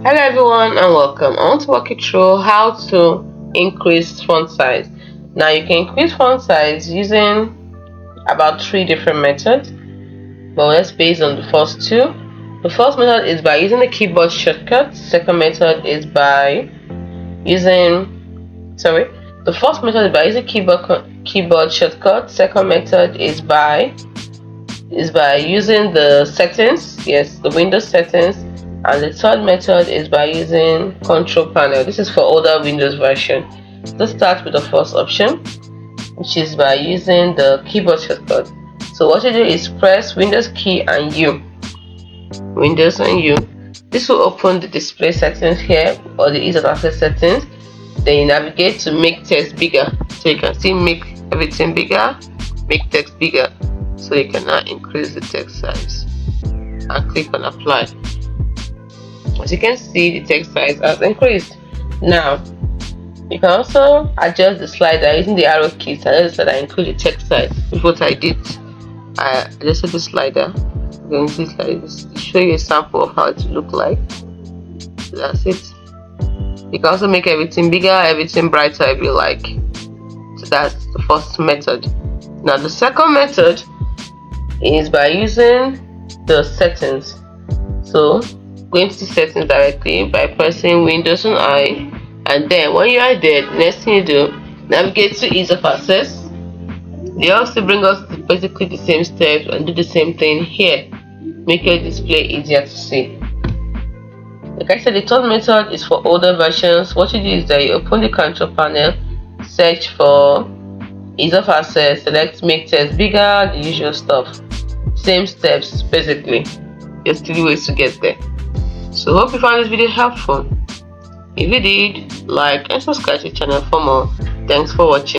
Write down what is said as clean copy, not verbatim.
Hello everyone and welcome. I want to walk you through how to increase font size. Now you can increase font size using about 3 different methods, but let's base on the first two. The first method is by using the keyboard shortcut. Second method is by using the first method is by using keyboard shortcut. Second method is by using the settings, yes, the Windows settings, and the third method is by using control panel. This is for older Windows version. Let's start with the first option, which is by using the keyboard shortcut. So what you do is press Windows key and U. Windows and U. This will open the display settings here, or the ease of access settings. Then you navigate to make text bigger. So you can see make everything bigger, make text bigger. So you can now increase the text size and click on apply. As you can see, the text size has increased. Now you can also adjust the slider using the arrow keys. I adjust the slider and increase the text size. With what I did, I adjusted the slider. You can see to show you a sample of how it will look like. So that's it. You can also make everything bigger, everything brighter if you like. So that's the first method. Now the second method is by using the settings. So going to the settings directly by pressing Windows and I, and then when you are there, the next thing you do, navigate to ease of access. They also bring us to basically the same steps and do the same thing here. Make your display easier to see. Like I said, the third method is for older versions. What you do is that you open the control panel, search for ease of access, select make text bigger, the usual stuff. Same steps basically. There's 3 ways to get there. So hope you found this video helpful. If you did, like and subscribe to the channel for more. Thanks for watching.